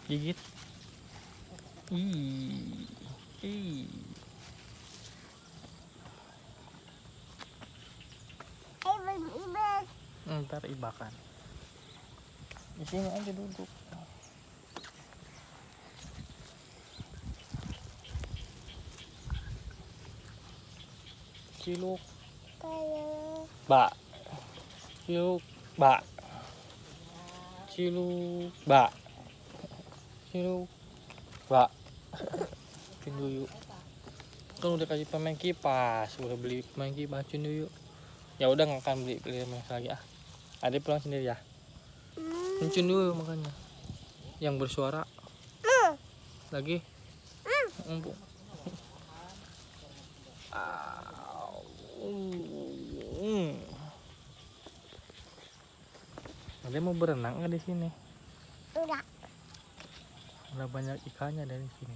Gigit. Ih. Ntar ibakan. Di sini aja duduk. Ciluk. Bak. Ciluk. Bak. Ciluk. Bak. Ciluk. Bak. Cunduyu. Kan udah kasih pemain kipas, udah beli pemain kipas Cunduyu. Ya udah nggak akan beli pemain lagi ah. Adik pulang sendiri ya. Mencun dulu makanya. Yang bersuara. Lagi. Empuk. Ada mau berenang nggak di sini? Enggak. Udah banyak ikannya dari sini.